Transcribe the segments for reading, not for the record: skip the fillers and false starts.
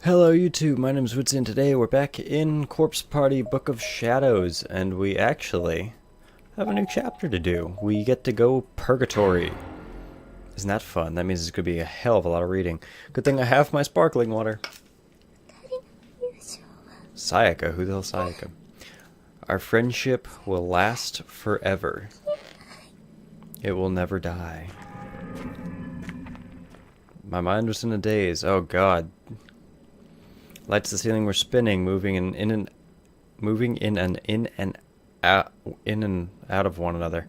Hello YouTube, my name is uidsea and today we're back in Corpse Party Book of Shadows and we actually have a new chapter to do. We get to go Purgatory. Isn't that fun? That means it's going to be a hell of a lot of reading. Good thing I have my sparkling water. Sayaka? Who the hell is Sayaka? Our friendship will last forever. It will never die. My mind was in a daze. Oh god. Lights to the ceiling were spinning, moving in and out of one another.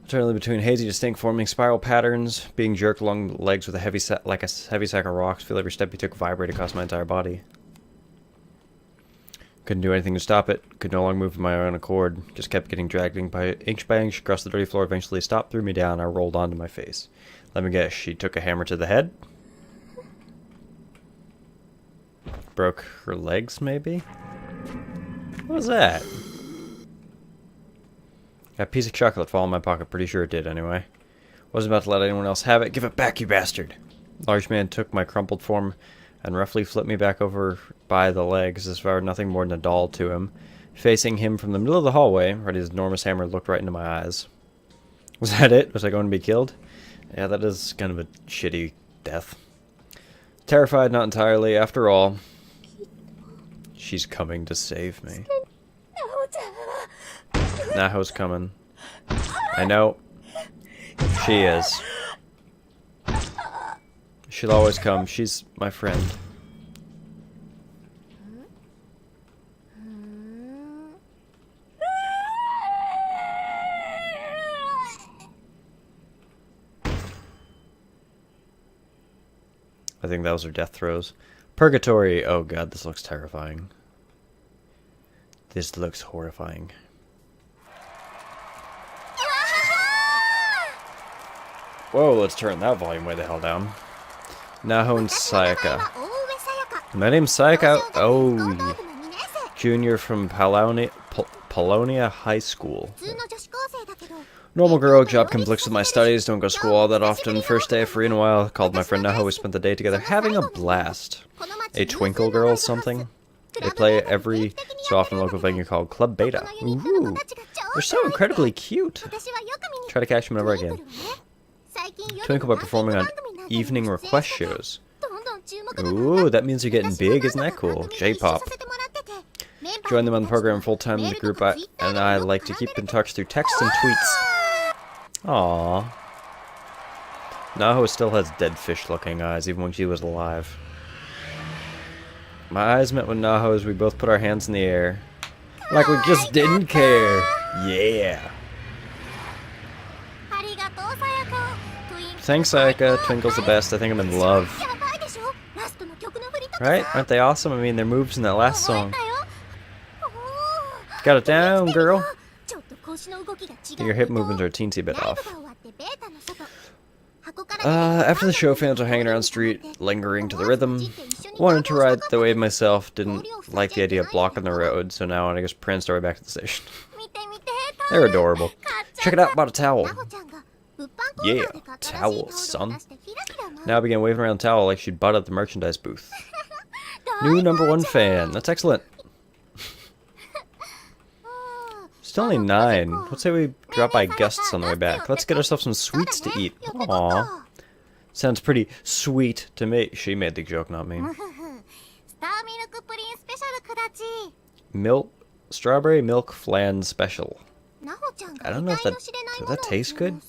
Alternately between hazy, distinct, forming spiral patterns, being jerked along the legs with a heavy sack of rocks. Feel every step you took vibrate across my entire body. Couldn't do anything to stop it. Could no longer move of my own accord. Just kept getting dragged by inch across the dirty floor. Eventually stopped, threw me down. I rolled onto my face. Let me guess. She took a hammer to the head. Broke her legs, maybe? What was that? Got a piece of chocolate fall in my pocket. Pretty sure it did, anyway. Wasn't about to let anyone else have it. Give it back, you bastard! Large man took my crumpled form and roughly flipped me back over by the legs, as if I were nothing more than a doll to him. Facing him from the middle of the hallway, ready, his enormous hammer looked right into my eyes. Was that it? Was I going to be killed? Yeah, that is kind of a shitty death. Terrified, not entirely. After all, she's coming to save me. Naho's coming. I know. She is. She'll always come. She's my friend. I think those are death throes. Purgatory. Oh god, this looks terrifying. This looks horrifying. Whoa, let's turn that volume way the hell down. Naho and Sayaka. My name's Sayaka. Oh, junior from Polonia High School. Normal girl, job conflicts with my studies, don't go to school all that often. First day free in a while, called my friend Naho, we spent the day together having a blast. A twinkle girl something? They play every so often a local venue called Club Beta. Ooh, they're so incredibly cute. Try to catch them whenever I can. Twinkle by performing on evening request shows. Ooh, that means you're getting big, isn't that cool? J-pop. Join them on the program full-time. The group and I like to keep in touch through text and tweets. Aww. Naho still has dead fish-looking eyes, even when she was alive. My eyes met with Naho as we both put our hands in the air. Like we just didn't care. Yeah. Thanks, Sayaka. Twinkle's the best. I think I'm in love. Right? Aren't they awesome? I mean, their moves in that last song. Got it down, girl. Your hip movements are a teensy bit off. After the show, fans were hanging around the street, lingering to the rhythm. Wanted to ride the wave myself, didn't like the idea of blocking the road, so now I just pranced our way back to the station. They're adorable. Check it out, bought a towel. Yeah, towel, son. Now I began waving around the towel like she'd bought at the merchandise booth. New #1 fan. That's excellent. Still only 9. Let's say we drop by guests on the way back. Let's get ourselves some sweets to eat. Aww. Sounds pretty sweet to me. She made the joke, not me. Strawberry milk flan special. I don't know if that... Does that taste good?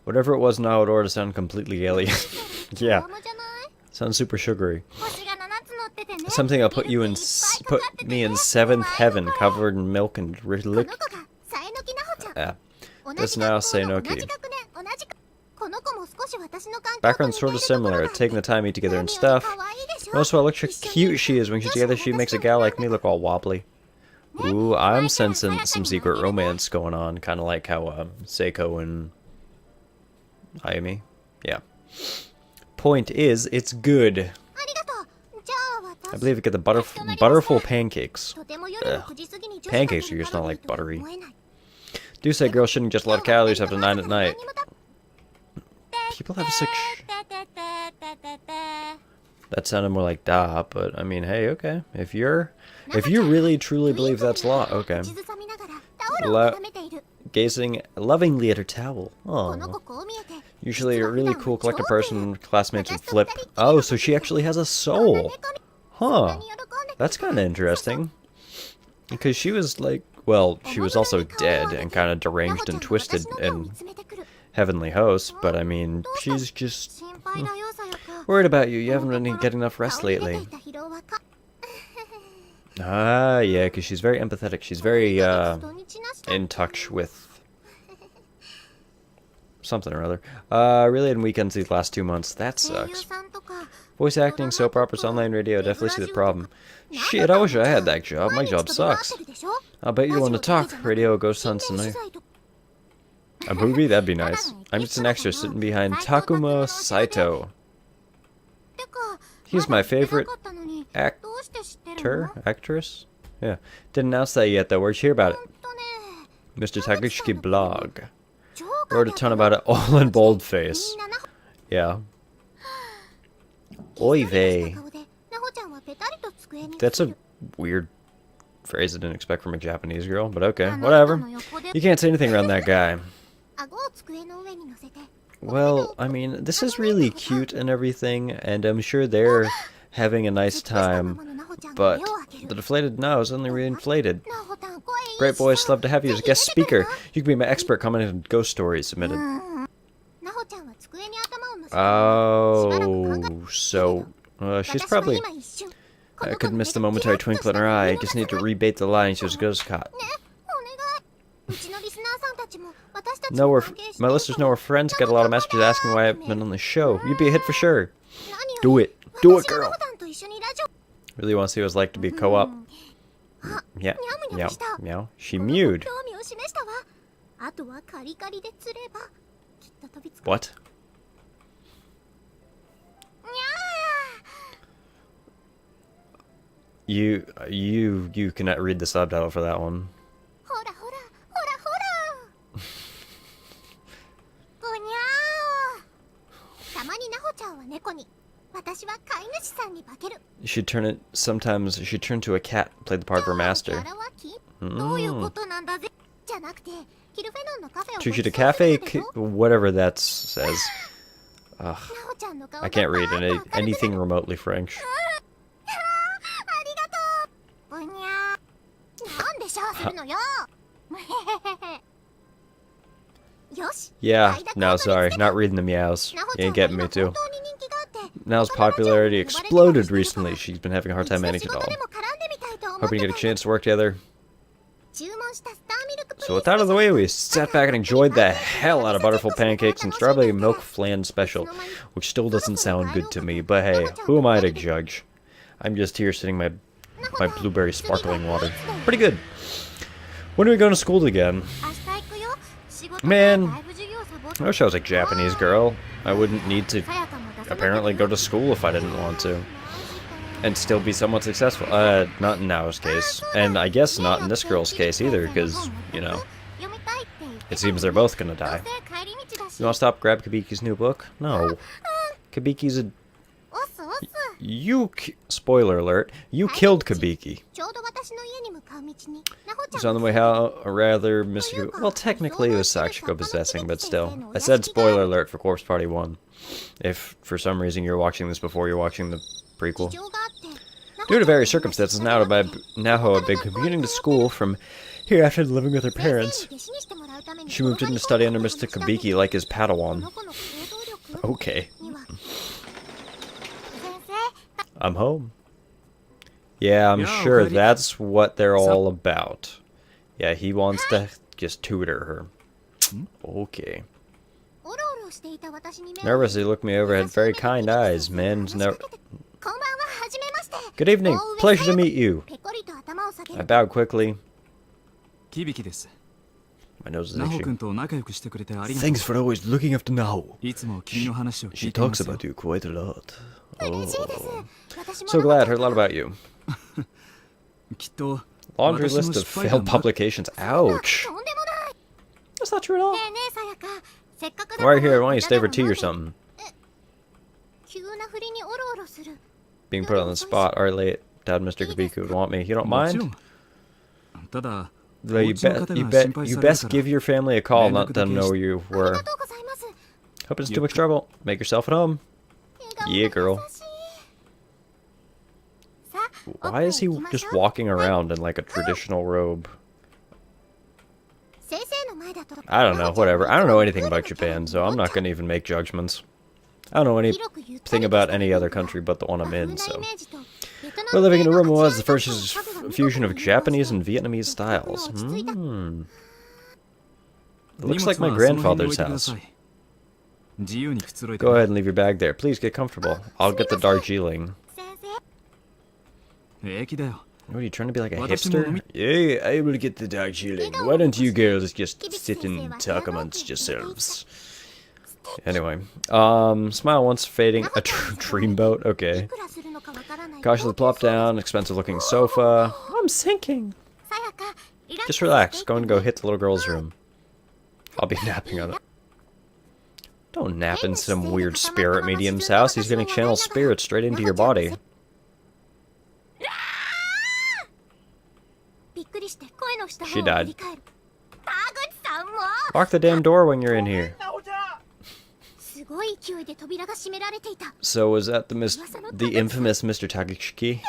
Whatever it was now, it ordered to sound completely alien. Yeah. Sounds super sugary. Something that'll put me in 7th heaven, covered in milk and lick. This Naho Saenoki. Background's sort of similar, taking the time to eat together and stuff. Also, I look how cute she is when she's together. She makes a gal like me look all wobbly. Ooh, I'm sensing some secret romance going on, kind of like how Seiko and Ayumi. Yeah. Point is, it's good. I believe we get the butterful pancakes. Ugh. Pancakes are just not like buttery. Do say girls shouldn't just a lot of calories after 9 at night. People have such... That sounded more like da, but I mean, hey, okay. If you really truly believe that's law, okay. Gazing lovingly at her towel. Oh. Usually a really cool collector person classmates would flip. Oh, so she actually has a soul. Huh. That's kind of interesting. Because she was like, well, she was also dead and kind of deranged and twisted in Heavenly Host, but I mean, she's just worried about you. You haven't been getting enough rest lately. Ah, yeah, because she's very empathetic. She's very, in touch with something or other. Really in weekends these last 2 months. That sucks. Voice acting, soap operas, online radio, definitely see the problem. Shit, I wish I had that job. My job sucks. I'll bet you want to talk. Radio Ghost Hunts tonight. A movie? That'd be nice. I'm just an extra sitting behind Takuma Saito. He's my favorite actress? Yeah. Didn't announce that yet, though. Where'd you hear about it? Mr. Takeshiki blog. Wrote a ton about it, all in boldface. Yeah. Oy vey. That's a weird phrase I didn't expect from a Japanese girl, but okay, whatever. You can't say anything around that guy. Well, I mean, this is really cute and everything, and I'm sure they're having a nice time, but the deflated Naho is only reinflated. Great boys, love to have you as a guest speaker. You can be my expert commenting on ghost stories submitted. Oh, so she's probably... I could miss the momentary twinkle in her eye. I just need to rebait the line she was ghost caught. My listeners know her friends get a lot of messages asking why I've been on the show. You'd be a hit for sure. Do it. Do it, girl. Really want to see what it's like to be co-op. Yeah. Meow. Meow. She mewed. What? You cannot read the subtitle for that one. She turn it. Sometimes she turned to a cat, played the part of her master. Treat you to cafe, whatever that says. Ugh, I can't read anything remotely French. Yeah, no, sorry, not reading the meows. You ain't getting me too. Nao's popularity exploded recently. She's been having a hard time managing it all. Hoping to get a chance to work together. So with that out of the way, we sat back and enjoyed the hell out of butterful pancakes and strawberry milk flan special, which still doesn't sound good to me, but hey, who am I to judge? I'm just here sitting my blueberry sparkling water. Pretty good. When are we going to school again? Man, I wish I was a Japanese girl. I wouldn't need to apparently go to school if I didn't want to. And still be somewhat successful. Not in Nao's case. And I guess not in this girl's case either, because, you know, it seems they're both gonna die. You wanna stop, grab Kabiki's new book? No. Kabiki's a... Spoiler alert, you killed Kabiki. He's on the way out, or rather, Mr. Well, technically it was Sachiko possessing, but still. I said spoiler alert for Corpse Party 1. If, for some reason, you're watching this before you're watching the prequel. Due to various circumstances, Naho had been commuting to school from here after living with her parents. She moved in to study under Mr. Kabiki like his Padawan. Okay. I'm home. Yeah, I'm sure that's what they're all about. Yeah, he wants to just tutor her. Okay. Nervous, he looked me over, had very kind eyes. Man's never... Good evening. Pleasure to meet you. I bowed quickly. My nose is itching. Thanks for always looking after Naho. She talks about you quite a lot. Oh. So glad, heard a lot about you. Laundry list of failed publications. Ouch. That's not true at all. Right here, why don't you stay for tea or something? being put on the spot. Alright, late. Doubt Mr. Kabiku would want me. You don't mind? Though you best give your family a call, not let them know where you were. Hope it's too much trouble. Make yourself at home. Yeah, girl. Why is he just walking around in like a traditional robe? I don't know, whatever. I don't know anything about Japan, so I'm not going to even make judgments. I don't know anything about any other country but the one I'm in, so. We're living in a room that was the first fusion of Japanese and Vietnamese styles. It looks like my grandfather's house. Go ahead and leave your bag there. Please get comfortable. I'll get the Darjeeling. What are you trying to be like a hipster? Yeah, I will get the Darjeeling. Why don't you girls just sit and talk amongst yourselves? Anyway, smile once fading. A dreamboat? Okay. Cautiously plop down. Expensive looking sofa. I'm sinking. Just relax. Go and go hit the little girl's room. I'll be napping on it. Don't nap in some weird spirit medium's house. He's gonna channel spirits straight into your body. She died. Lock the damn door when you're in here. So was that the infamous Mr. Takeshiki?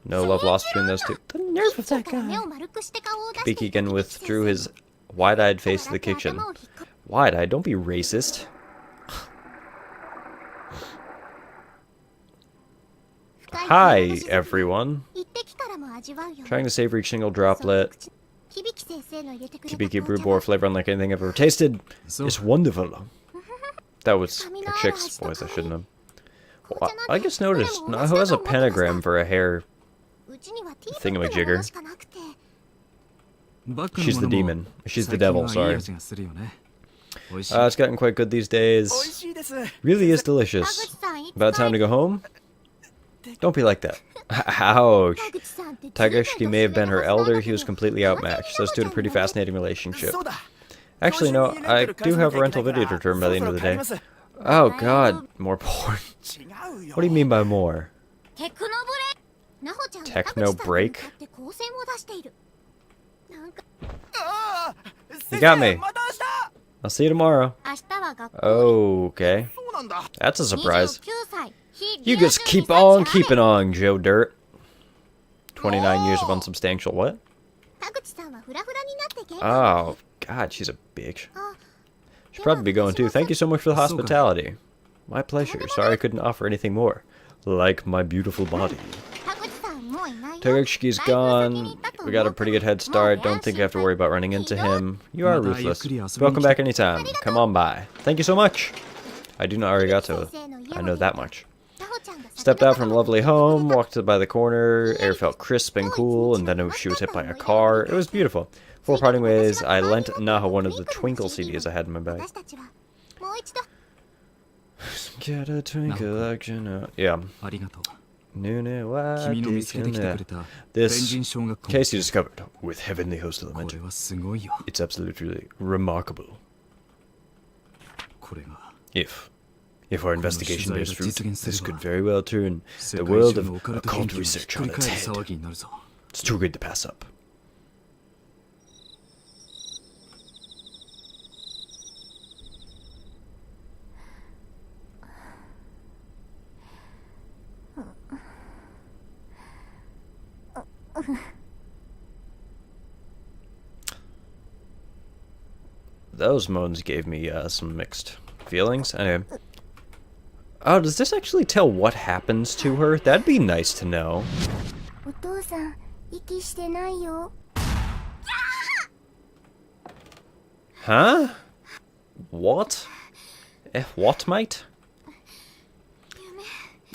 No love lost between those two. The nerve of that guy. Kabiki again withdrew his wide-eyed face to the kitchen. Wide-eyed? Don't be racist. Hi, everyone. Trying to savor each single droplet. Kibiki brewed boar flavor unlike anything I've ever tasted. It's wonderful. That was a chick's voice, I shouldn't have. Well, I just noticed Naho has a pentagram for a hair thingamajigger. She's the demon. She's the devil, sorry. It's gotten quite good these days. Really is delicious. About time to go home? Don't be like that. Ouch. Takeshiki may have been her elder, he was completely outmatched. Those two had a pretty fascinating relationship. Actually, no, I do have a rental video to return by the end of the day. Oh god, more porn. What do you mean by more? Techno break? You got me. I'll see you tomorrow. Okay. That's a surprise. You just keep on keeping on, Joe Dirt. 29 years of unsubstantial what? Oh, God, she's a bitch. Should probably be going too. Thank you so much for the hospitality. My pleasure. Sorry I couldn't offer anything more. Like my beautiful body. Takershiki's gone. We got a pretty good head start. Don't think I have to worry about running into him. You are ruthless. Welcome back anytime. Come on by. Thank you so much. I do know arigato. I know that much. Stepped out from a lovely home, walked by the corner, air felt crisp and cool, and then she was hit by a car. It was beautiful. Before parting ways, I lent Naho one of the Twinkle CDs I had in my bag. Get a twinkle action. Yeah. This case you discovered with Heavenly Host Element. It's absolutely remarkable. If our investigation bears fruit, this could very well turn the world of occult research on its head. It's too good to pass up. Those moans gave me some mixed feelings. Anyway. Oh, does this actually tell what happens to her? That'd be nice to know. Huh? What? What, mate?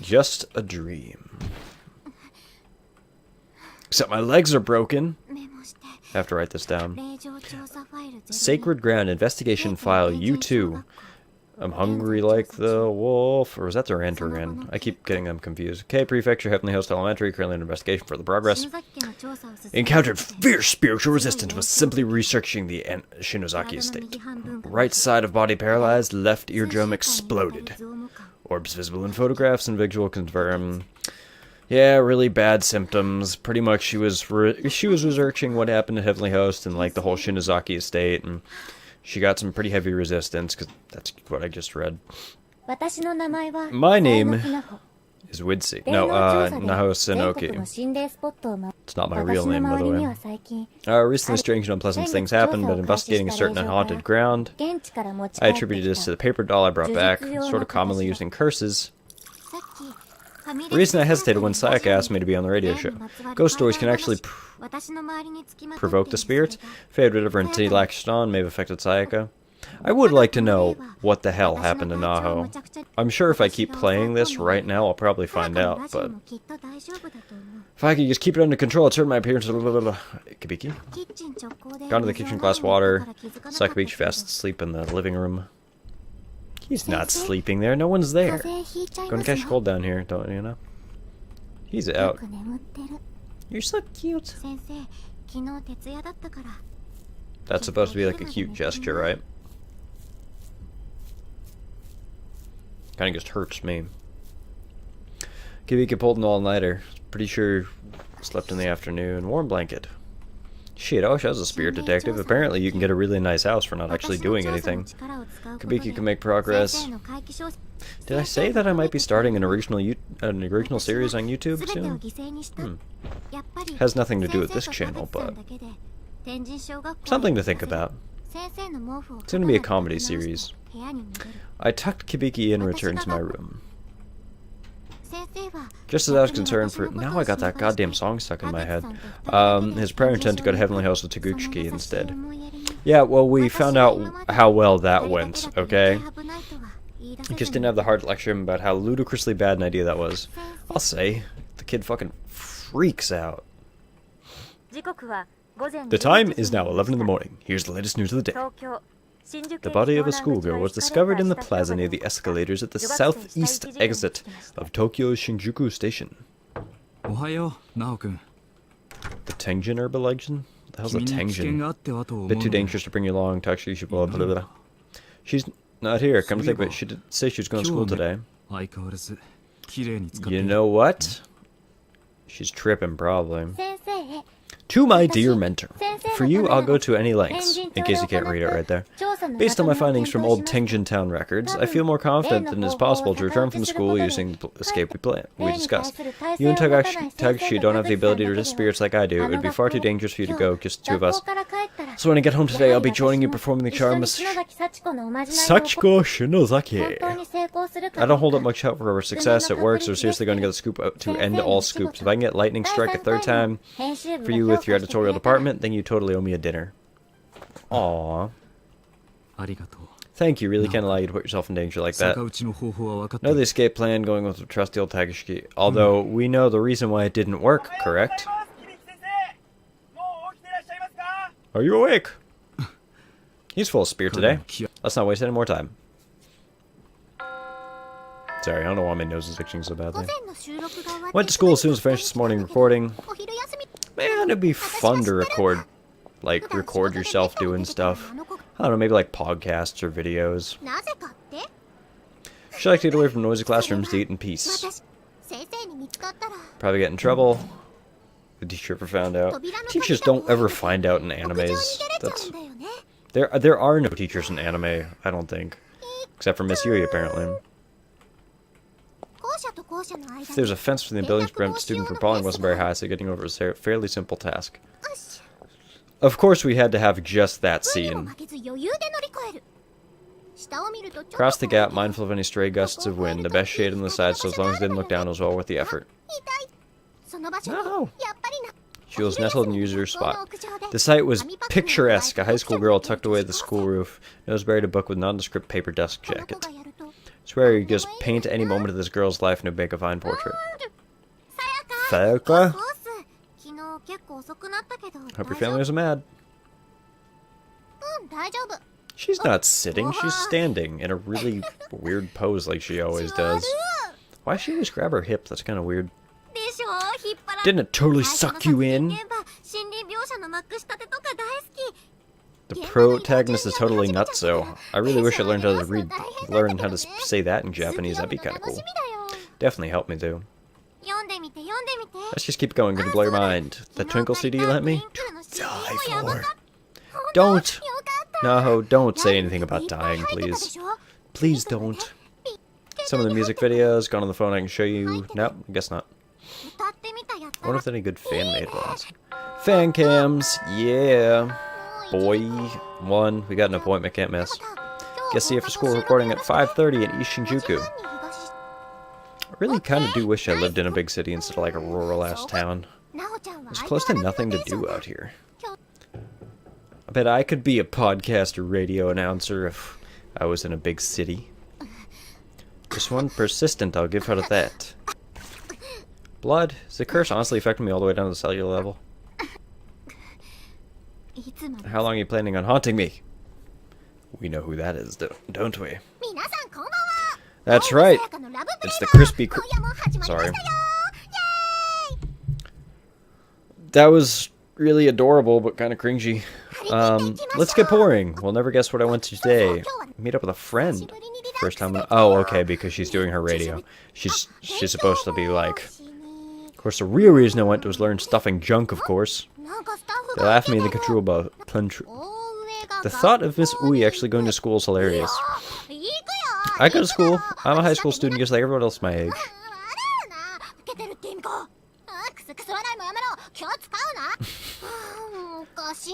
Just a dream. Except my legs are broken. I have to write this down. Sacred Ground Investigation File U2. I'm hungry like the wolf. Or was that the Rantaran? I keep getting them confused. Okay, Prefecture, Heavenly Host Elementary, currently in investigation for the progress. Encountered fierce spiritual resistance, was simply researching the Shinozaki estate. Right side of body paralyzed, left eardrum exploded. Orbs visible in photographs and visual confirm. Yeah, really bad symptoms. Pretty much she was researching what happened at Heavenly Host and like the whole Shinozaki estate, and she got some pretty heavy resistance, because that's what I just read. My name is uidsea. No, Naho Saenoki. It's not my real name, by the way. Recently strange and unpleasant things happened, but investigating a certain unhaunted ground, I attributed this to the paper doll I brought back, sort of commonly used in curses. The reason I hesitated when Sayaka asked me to be on the radio show. Ghost stories can actually provoke the spirits. Fade whatever entity latched on may have affected Sayaka. I would like to know what the hell happened to Naho. I'm sure if I keep playing this right now, I'll probably find out, but if I could just keep it under control, it's hurt my appearance. Kibiki? Gone to the kitchen, glass water. Sayaka beach fast asleep in the living room. He's not sleeping there. No one's there. Gonna catch cold down here, don't you know? He's out. You're so cute. That's supposed to be like a cute gesture, right? Kinda just hurts me. Kibiki pulled an all-nighter. Pretty sure slept in the afternoon. Warm blanket. Shit, I wish I was a spirit detective. Apparently you can get a really nice house for not actually doing anything. Kibiki can make progress. Did I say that I might be starting an original series on YouTube soon? Has nothing to do with this channel, but something to think about. It's going to be a comedy series. I tucked Kibiki in and returned to my room. Just as I was concerned for... Now I got that goddamn song stuck in my head. His prior intent to go to Heavenly House with Taguchi instead. Yeah, well, we found out how well that went, okay? He just didn't have the heart to lecture him about how ludicrously bad an idea that was. I'll say, the kid fucking freaks out. The time is now 11 in the morning. Here's the latest news of the day. The body of a schoolgirl was discovered in the plaza near the escalators at the southeast exit of Tokyo's Shinjuku Station. The Tenjin urban legend? What the hell's a Tenjin? Bit too dangerous to bring you along. Talk you should blah blah blah. She's not here. Come to think of it, she did say she was going to school today. You know what? She's tripping, probably. To my dear mentor, for you I'll go to any lengths, in case you can't read it right there. Based on my findings from old Tenjin Town records, I feel more confident than it is possible to return from school using the escape we discussed. You and Taguchi don't have the ability to resist spirits like I do. It would be far too dangerous for you to go, just the two of us. So when I get home today, I'll be joining you performing the charm of Sachiko Shinozaki. I don't hold up much hope for success at work, so we're seriously going to get the scoop to end all scoops. If I can get lightning strike a third time for you with your editorial department, then you totally owe me a dinner. Aww. Thank you, really can't allow you to put yourself in danger like that. Know the escape plan, going with the trusty old Taguchi. Although, we know the reason why it didn't work, correct? Are you awake? He's full of spirit today. Let's not waste any more time. Sorry, I don't know why my nose is itching so badly. Went to school as soon as I finished this morning recording. Man, it'd be fun to record. Like, record yourself doing stuff. I don't know, maybe like podcasts or videos. Should like to get away from noisy classrooms to eat in peace. Probably get in trouble. The teacher ever found out. Teachers don't ever find out in animes. There are no teachers in anime, I don't think. Except for Miss Yui, apparently. If there's a fence between the buildings to prevent student from falling wasn't very high, so getting over was a fairly simple task. Of course we had to have just that scene. Cross the gap, mindful of any stray gusts of wind. The best shade on the side, so as long as they didn't look down, it was well worth the effort. No. She was nestled in user spot. The site was picturesque. A high school girl tucked away at the school roof. Nose buried a book with nondescript paper desk jacket. Swear you just paint any moment of this girl's life and it'd make a fine portrait. Sayaka? Hope your family isn't mad. She's not sitting, she's standing in a really weird pose like she always does. Why does she always grab her hip? That's kind of weird. Didn't it totally suck you in? The protagonist is totally nutso. I really wish I learned how to learn how to say that in Japanese. That'd be kind of cool. Definitely help me too. Let's just keep going. Gonna blow your mind. The Twinkle CD you lent me? To die for. Don't! Naho, don't say anything about dying, please. Please don't. Some of the music videos, gone on the phone, I can show you. Nope, I guess not. I wonder if there's any good fan-made ones. Fan cams, yeah. Boy. 1, we got an appointment, can't miss. Guess the after school recording at 5:30 in East Shinjuku. I really kind of do wish I lived in a big city instead of like a rural-ass town. There's close to nothing to do out here. I bet I could be a podcast or radio announcer if I was in a big city. This one persistent, I'll give her that. Blood? Is the curse honestly affecting me all the way down to the cellular level? How long are you planning on haunting me? We know who that is, don't we? That's right. It's the crispy sorry. That was really adorable, but kind of cringy. Let's get pouring. We'll never guess what I went to today. Meet up with a friend. First time. Oh, okay, because she's doing her radio. She's supposed to be like. Of course, the real reason I went was learn stuffing junk. Of course. They laugh at me in the control about. The thought of Miss Ui actually going to school is hilarious. I go to school. I'm a high school student just like everyone else my age.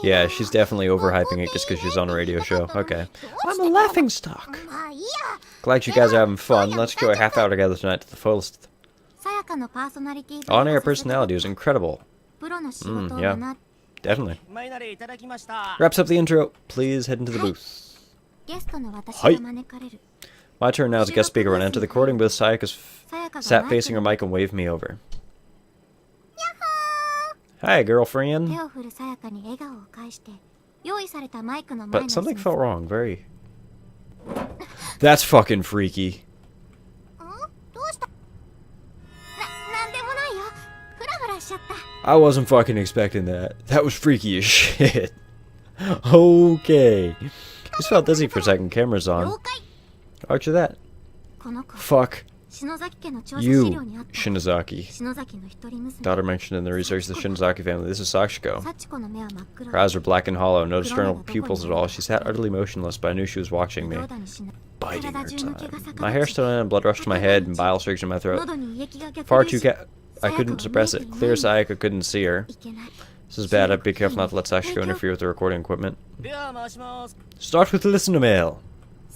Yeah, she's definitely overhyping it just because she's on a radio show. Okay. I'm a laughingstock. Glad you guys are having fun. Let's enjoy a half hour together tonight to the fullest. On-air personality was incredible. Yeah, definitely. Wraps up the intro. Please head into the booth. Hi. My turn now as a guest speaker. When I enter the recording booth, Sayaka's sat facing her mic and waved me over. Hi, girlfriend. But something felt wrong. Very. That's fucking freaky. I wasn't fucking expecting that. That was freaky as shit. Okay. Just felt dizzy for a second. Camera's on. Archer that. Fuck. You, Shinozaki. Daughter mentioned in the research of the Shinozaki family. This is Sachiko. Her eyes were black and hollow, no external pupils at all. She sat utterly motionless, but I knew she was watching me. Biding her time. My hair stood on and blood rushed to my head and bile surged in my throat. Far too I couldn't suppress it. Clear Sayaka couldn't see her. This is bad. I'd be careful not to let Sachiko interfere with the recording equipment. Start with the listener mail.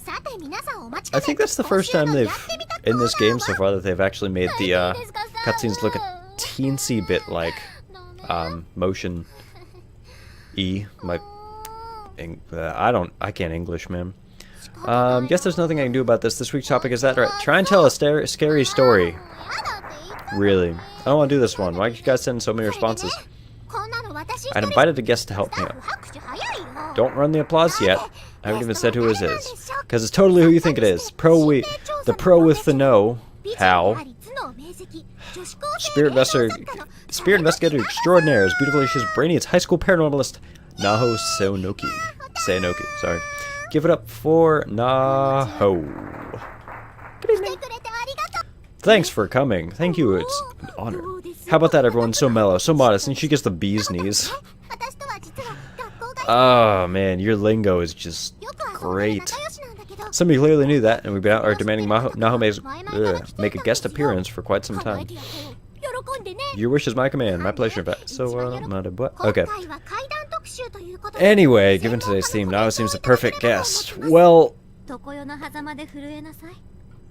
I think that's the first time they've, in this game so far, that they've actually made the cutscenes look a teensy bit like motion E. I can't English, man. Guess there's nothing I can do about this. This week's topic is that right. Try and tell a scary story. Really, I don't want to do this one. Why did you guys send so many responses? I'd invited a guest to help me out. Don't run the applause yet. I haven't even said who his is. Because it's totally who you think it is. The pro with the no. How? Spirit investigator extraordinaire. As beautiful as she's brainy, it's high school paranormalist Naho Saenoki. Sorry. Give it up for Naho. Good evening. Thanks for coming. Thank you. It's an honor. How about that, everyone? So mellow, so modest, and she gets the bee's knees. Oh man, your lingo is just great. Somebody clearly knew that, and we've been out demanding Naho make a guest appearance for quite some time. Your wish is my command. My pleasure. Okay. Anyway, given today's theme, Naho seems the perfect guest. Well,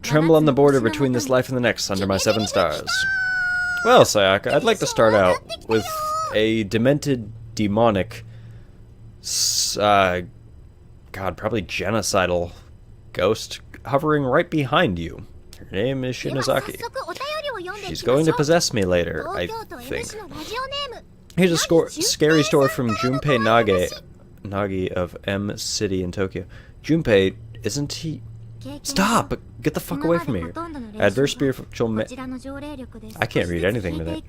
tremble on the border between this life and the next under my 7 stars. Well, Sayaka, I'd like to start out with a demented, demonic, probably genocidal ghost hovering right behind you. Her name is Shinozaki. She's going to possess me later, I think. Here's a scary story from Junpei Nagi of M City in Tokyo. Junpei, isn't he... Stop! Get the fuck away from me. Adverse spiritual I can't read anything today.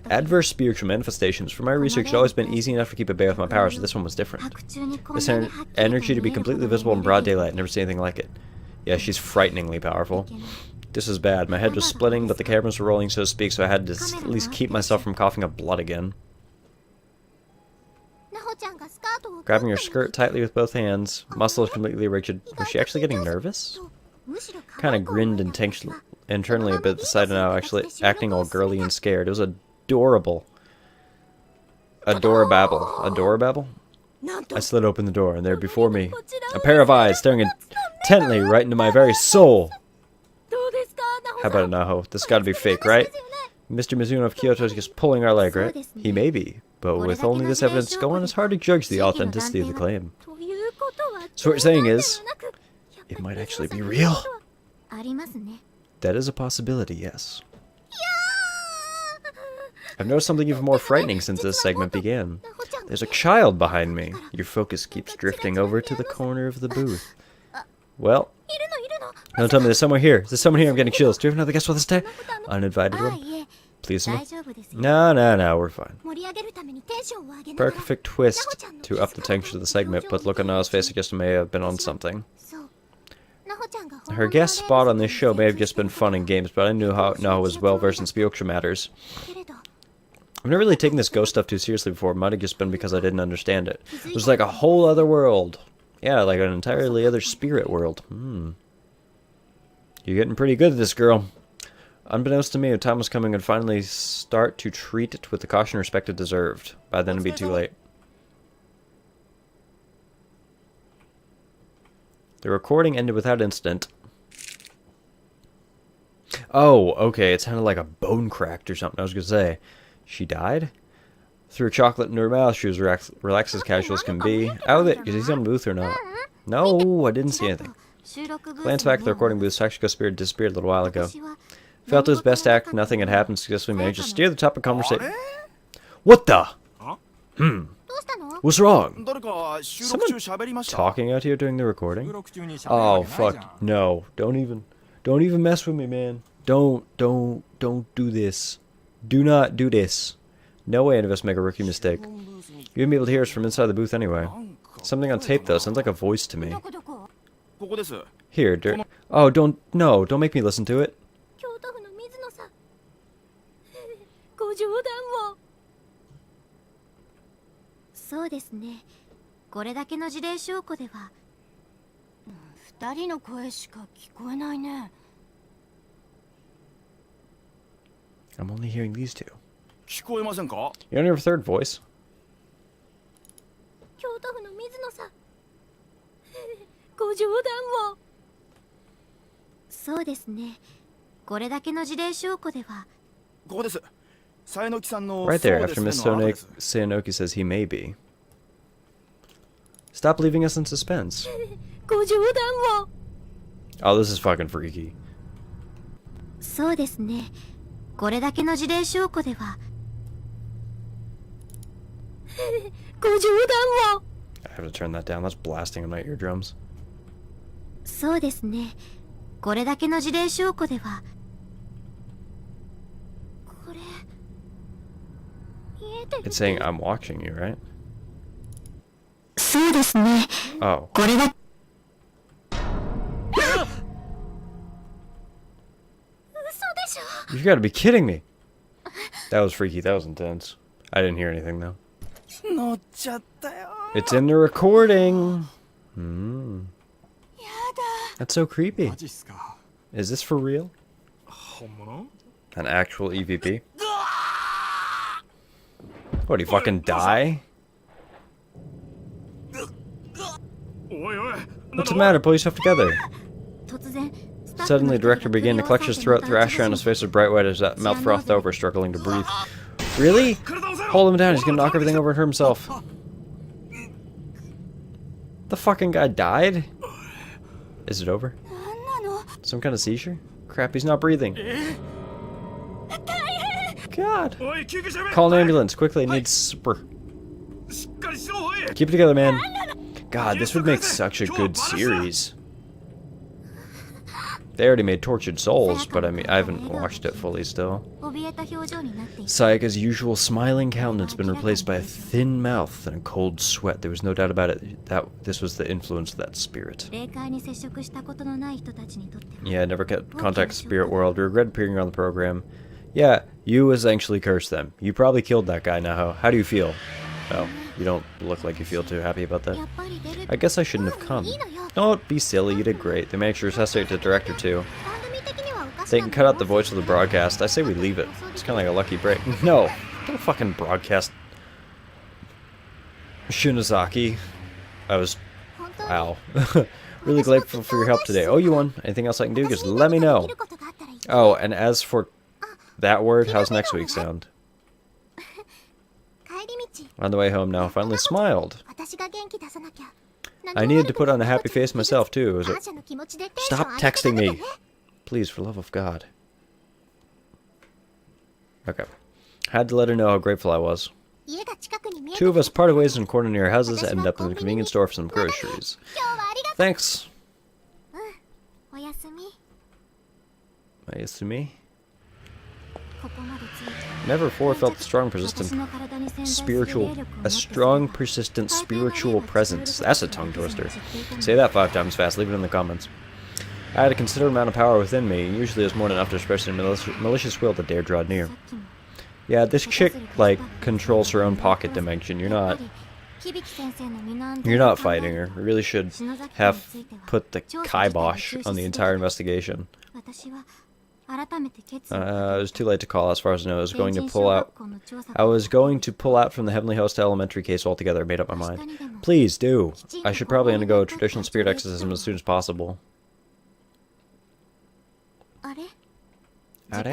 Adverse spiritual manifestations. For my research, it's always been easy enough to keep at bay with my powers, but this one was different. This energy to be completely visible in broad daylight. Never seen anything like it. Yeah, she's frighteningly powerful. This is bad. My head was splitting, but the cameras were rolling, so to speak, so I had to at least keep myself from coughing up blood again. Grabbing her skirt tightly with both hands, muscles completely rigid. Was she actually getting nervous? Kind of grinned internally a bit at the sight of now actually acting all girly and scared. It was adorable. Adorababble. Adorababble? I slid open the door, and there before me, a pair of eyes staring intently right into my very soul. How about it, Naho? This gotta be fake, right? Mr. Mizuno of Kyoto is just pulling our leg, right? He may be, but with only this evidence to go on, it's hard to judge the authenticity of the claim. So what you're saying is, it might actually be real. That is a possibility, yes. I've noticed something even more frightening since this segment began. There's a child behind me. Your focus keeps drifting over to the corner of the booth. Well, don't tell me there's someone here. There's someone here. I'm getting chills. Do you have another guess what this day? Uninvited one? Please me? No, we're fine. Perfect twist to up the tension of the segment, but look on Nao's face suggests it may have been on something. Her guest spot on this show may have just been fun and games, but I knew how Naho was well versed in spiritual matters. I've never really taken this ghost stuff too seriously before. It might have just been because I didn't understand it. It was like a whole other world. Yeah, like an entirely other spirit world. You're getting pretty good at this, girl. Unbeknownst to me, the time was coming and finally start to treat it with the caution and respect it deserved. By then it'd be too late. The recording ended without incident. Oh, okay, it sounded like a bone cracked or something. I was gonna say, she died? Threw chocolate into her mouth. She was relaxed as casual as can be. Out with it. Is he on the booth or not? No, I didn't see anything. Glanced back at the recording booth. Sakshiko's spirit disappeared a little while ago. Felt his best act. Nothing had happened. Successfully managed to steer the topic of conversation. What the? What's wrong? Someone talking out here during the recording? Oh, fuck. No. Don't even mess with me, man. Don't do this. Do not do this. No way any of us make a rookie mistake. You wouldn't be able to hear us from inside the booth anyway. Something on tape, though. Sounds like a voice to me. Here, oh, don't make me listen to it. I'm only hearing these two. You don't hear a third voice? Right there, after Miss Saenoki says he may be. Stop leaving us in suspense. Oh, this is fucking freaky. I have to turn that down. That's blasting in my eardrums. It's saying I'm watching you, right? Oh. You gotta be kidding me. That was freaky. That was intense. I didn't hear anything, though. It's in the recording. That's so creepy. Is this for real? An actual EVP? What, do you fucking die? What's the matter? Pull yourself together. Suddenly, the director began to clutch his throat, thrash around. His face was bright white as his mouth frothed over, struggling to breathe. Really? Hold him down. He's gonna knock everything over and hurt himself. The fucking guy died? Is it over? Some kind of seizure? Crap, he's not breathing. God. Call an ambulance. Quickly, it needs super. Keep it together, man. God, this would make such a good series. They already made Tortured Souls, but I mean, I haven't watched it fully still. Sayaka's usual smiling countenance had been replaced by a thin mouth and a cold sweat. There was no doubt about it that this was the influence of that spirit. Yeah, never contact spirit world. Regret appearing on the program. Yeah, you essentially cursed them. You probably killed that guy, Naho. How do you feel? Oh, you don't look like you feel too happy about that. I guess I shouldn't have come. Don't be silly, you did great. They managed to resuscitate the director too. They can cut out the voice of the broadcast. I say we leave it. It's kind of like a lucky break. No, don't fucking broadcast. Shinozaki. Wow. Really grateful for your help today. Oh, you won. Anything else I can do? Just let me know. Oh, and as for that word, how's next week sound? On the way home now, finally smiled. I needed to put on a happy face myself, too. Stop texting me. Please, for love of God. Okay. Had to let her know how grateful I was. Two of us parted ways in a corner near our houses and ended up in the convenience store for some groceries. Thanks. Mayasumi? Never before felt a strong, persistent spiritual presence. That's a tongue twister. Say that 5 times fast. Leave it in the comments. I had a considerable amount of power within me, and usually it was more than enough to express a malicious will that dared draw near. Yeah, this chick, like, controls her own pocket dimension. You're not fighting her. You really should have put the kibosh on the entire investigation. It was too late to call, as far as I know. I was going to pull out from the Heavenly Host Elementary case altogether. I made up my mind. Please do. I should probably undergo a traditional spirit exorcism as soon as possible. It's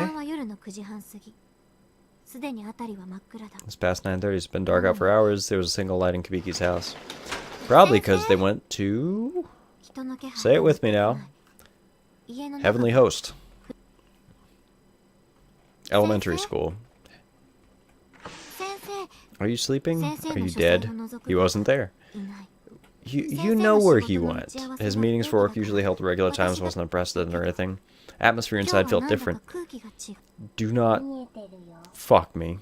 past 9:30. It's been dark out for hours. There was a single light in Kibiki's house. Probably because they went to... Say it with me now. Heavenly Host. Elementary school. Are you sleeping? Are you dead? He wasn't there. You know where he went. His meetings for work usually held at regular times, wasn't unprecedented or anything. Atmosphere inside felt different. Do not fuck me.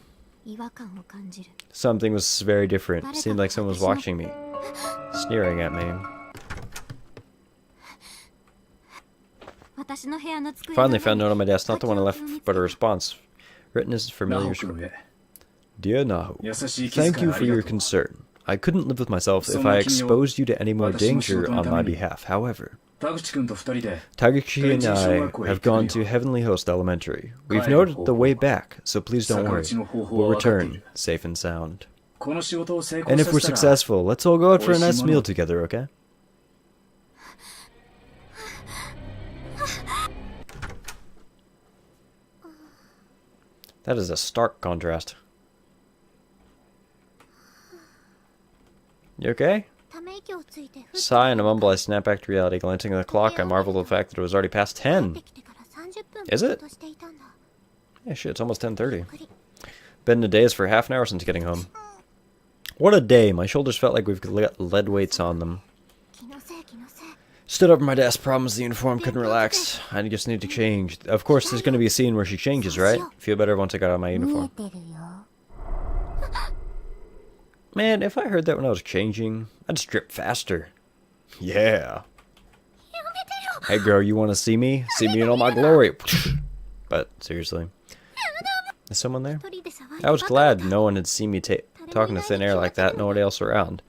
Something was very different. Seemed like someone was watching me. Sneering at me. Finally found a note on my desk, not the one I left, but a response. Written as familiar script. Dear Naho, thank you for your concern. I couldn't live with myself if I exposed you to any more danger on my behalf. However, Taguchi and I have gone to Heavenly Host Elementary. We've noted the way back, so please don't worry. We'll return, safe and sound. And if we're successful, let's all go out for a nice meal together, okay? That is a stark contrast. You okay? Sigh and a mumble, I snap back to reality. Glancing at the clock, I marvel at the fact that it was already past 10. Is it? Yeah, shit, it's almost 10:30. Been in a daze for half an hour since getting home. What a day. My shoulders felt like we've got lead weights on them. Stood up from my desk, problems the uniform, couldn't relax. I just need to change. Of course, there's going to be a scene where she changes, right? Feel better once I got out of my uniform. Man, if I heard that when I was changing, I'd strip faster. Yeah. Hey girl, you want to see me? See me in all my glory. But, seriously. Is someone there? I was glad no one had seen me talking to thin air like that, nobody else around.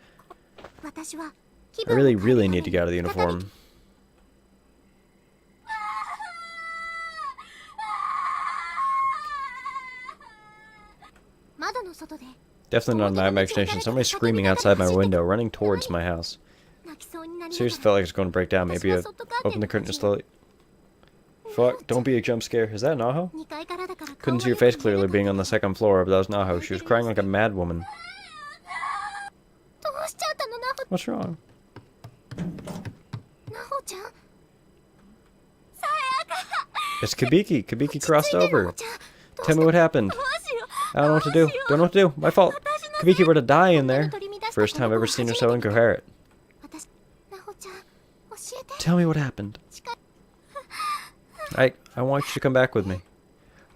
I really need to get out of the uniform. Definitely not my imagination. Somebody's screaming outside my window, running towards my house. Seriously felt like it was going to break down. Maybe I open the curtain slowly. Fuck, don't be a jump scare. Is that Naho? Couldn't see her face clearly being on the 2nd floor, but that was Naho. She was crying like a mad woman. What's wrong? It's Kibiki. Kibiki crossed over. Tell me what happened. I don't know what to do. Don't know what to do. My fault. Kibiki were to die in there. First time I've ever seen her so incoherent. Tell me what happened. I want you to come back with me.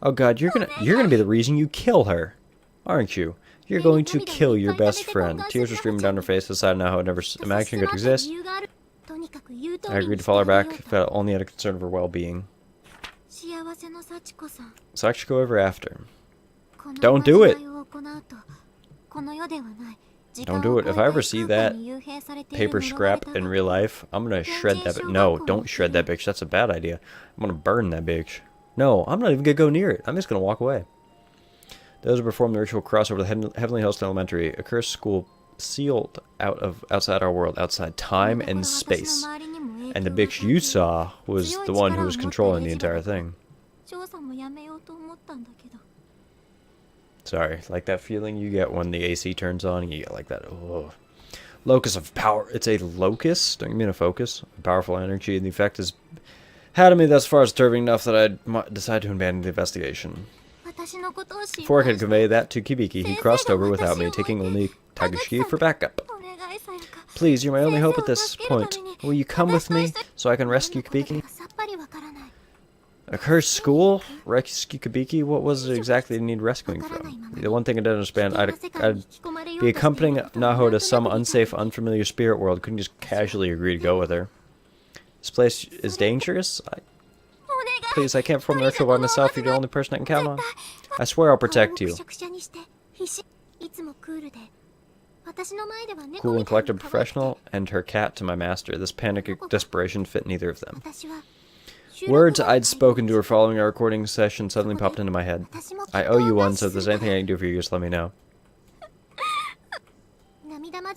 Oh god, you're gonna be the reason you kill her, aren't you? You're going to kill your best friend. Tears were streaming down her face. Decided now how I never imagined it could exist. I agreed to follow her back, but only out of concern of her well-being. Sachiko ever after. Don't do it! Don't do it. If I ever see that paper scrap in real life, I'm gonna shred that bitch. No, don't shred that bitch. That's a bad idea. I'm gonna burn that bitch. No, I'm not even gonna go near it. I'm just gonna walk away. Those who perform the ritual cross over the Heavenly Host Elementary, a cursed school sealed outside our world, outside time and space. And the bitch you saw was the one who was controlling the entire thing. Sorry, like that feeling you get when the AC turns on, and you get like that. Oh. Locus of power. It's a locus? Don't you mean a focus? Powerful energy, and the effect has had me thus far disturbing enough that I decided to abandon the investigation. Before I could convey that to Kibiki, he crossed over without me, taking only Taguchi for backup. Please, you're my only hope at this point. Will you come with me so I can rescue Kibiki? A cursed school? Rescue Kibiki? What was it exactly you need rescuing from? The one thing I didn't understand, I'd be accompanying Naho to some unsafe, unfamiliar spirit world. Couldn't just casually agree to go with her. This place is dangerous? Please, I can't perform the ritual by myself. You're the only person I can count on. I swear I'll protect you. Cool and collected professional, and her cat to my master. This panic and desperation fit neither of them. Words I'd spoken to her following our recording session suddenly popped into my head. I owe you one, so if there's anything I can do for you, just let me know.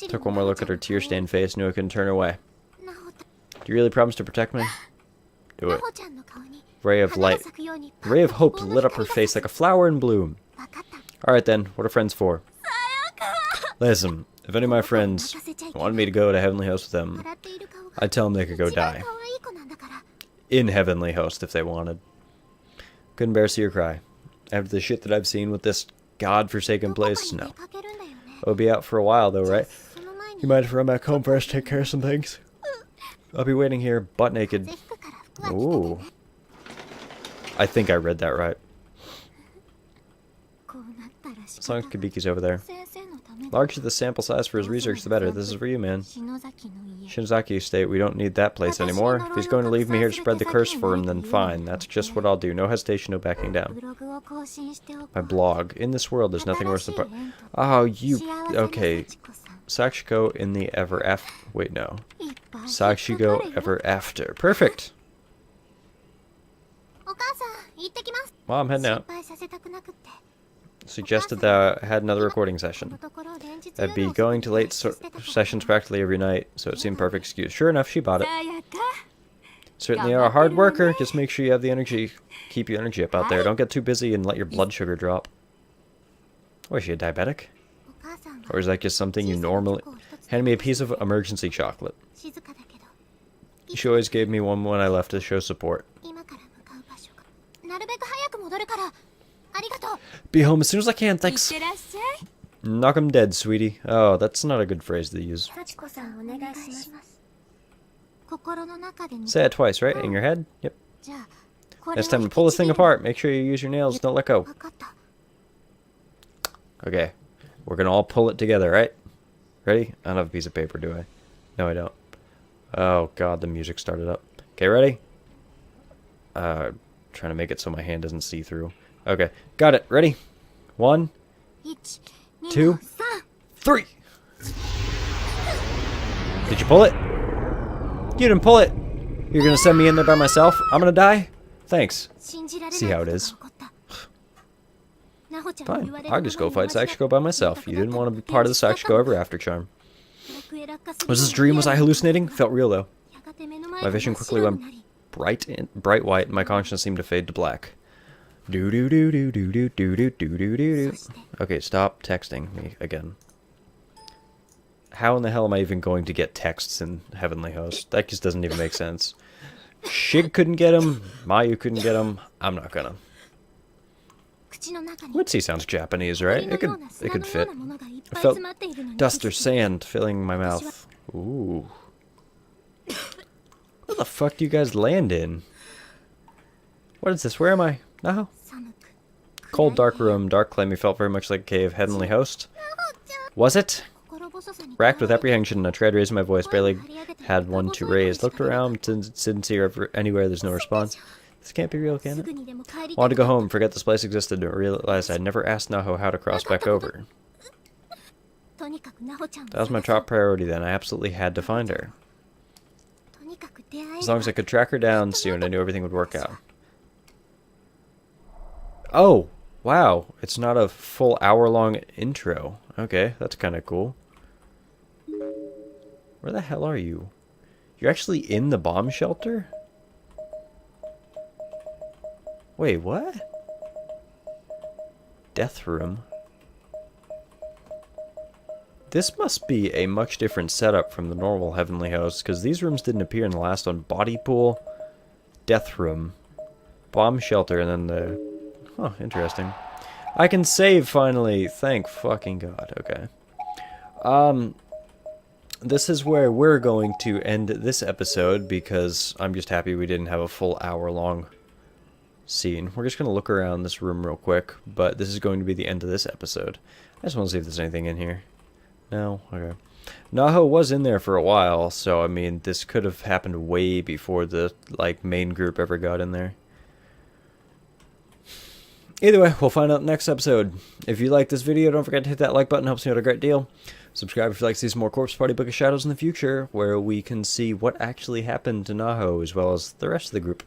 Took one more look at her tear-stained face, knew I couldn't turn her away. Do you really promise to protect me? Do it. Ray of light. Ray of hope lit up her face like a flower in bloom. Alright then, what are friends for? Listen, if any of my friends wanted me to go to Heavenly Host with them, I'd tell them they could go die. In Heavenly Host if they wanted. Couldn't bear to see her cry. After the shit that I've seen with this god-forsaken place, no. I'll be out for a while though, right? You mind if I run back home first, take care of some things? I'll be waiting here, butt naked. Ooh. I think I read that right. As long as Kibiki's over there. Larger the sample size for his research, the better. This is for you, man. Shinozaki Estate, we don't need that place anymore. If he's going to leave me here to spread the curse for him, then fine. That's just what I'll do. No hesitation, no backing down. My blog. In this world, there's nothing worse than... Oh, you... Okay. Sachiko in the ever after... Wait, no. Sachiko ever after. Perfect! Mom, heading out. Suggested that I had another recording session. I'd be going to late sessions practically every night, so it seemed perfect excuse. Sure enough, she bought it. Certainly are a hard worker. Just make sure you have the energy. Keep your energy up out there. Don't get too busy and let your blood sugar drop. Oh, is she a diabetic? Or is that just something you normally... Hand me a piece of emergency chocolate. She always gave me one when I left to show support. Be home as soon as I can, thanks. Knock 'em dead, sweetie. Oh, that's not a good phrase to use. Say it twice, right? In your head? Yep. It's time to pull this thing apart. Make sure you use your nails, don't let go. Okay. We're gonna all pull it together, right? Ready? I don't have a piece of paper, do I? No, I don't. Oh, God, the music started up. Okay, ready? Trying to make it so my hand doesn't see through. Okay, got it. Ready? 1, 2, 3. Did you pull it? You didn't pull it. You're gonna send me in there by myself? I'm gonna die? Thanks. See how it is. Fine. I'll just go fight Sachiko by myself. You didn't want to be part of the Sachiko ever after charm. Was this a dream? Was I hallucinating? Felt real though. My vision quickly went bright white, and my conscience seemed to fade to black. Okay, stop texting me again. How in the hell am I even going to get texts in Heavenly Host? That just doesn't even make sense. Shig couldn't get him. Mayu couldn't get him. I'm not gonna. Uidsea sounds Japanese, right? It could fit. I felt dust or sand filling my mouth. Ooh. What the fuck do you guys land in? What is this? Where am I? Naho? Cold, dark room. Dark claim. Felt very much like a cave. Heavenly host. Was it? Racked with apprehension, I tried raising my voice. Barely had one to raise. Looked around. Didn't see her anywhere. There's no response. This can't be real, can it? Wanted to go home. Forget this place existed. And realized I'd never asked Naho how to cross back over. That was my top priority then. I absolutely had to find her. As long as I could track her down soon, I knew everything would work out. Oh! Wow. It's not a full hour-long intro. Okay, that's kind of cool. Where the hell are you? You're actually in the bomb shelter? Wait, what? Death room? This must be a much different setup from the normal Heavenly Host, because these rooms didn't appear in the last one. Body pool, death room, bomb shelter, and then the... Huh, interesting. I can save finally! Thank fucking God. Okay. This is where we're going to end this episode, because I'm just happy we didn't have a full hour-long scene. We're just going to look around this room real quick, but this is going to be the end of this episode. I just want to see if there's anything in here. No? Okay. Naho was in there for a while, so I mean, this could have happened way before the, like, main group ever got in there. Either way, we'll find out next episode. If you like this video, don't forget to hit that like button, helps me out a great deal. Subscribe if you'd like to see some more Corpse Party Book of Shadows in the future, where we can see what actually happened to Naho, as well as the rest of the group.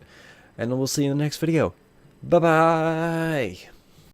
And we'll see you in the next video. Bye-bye!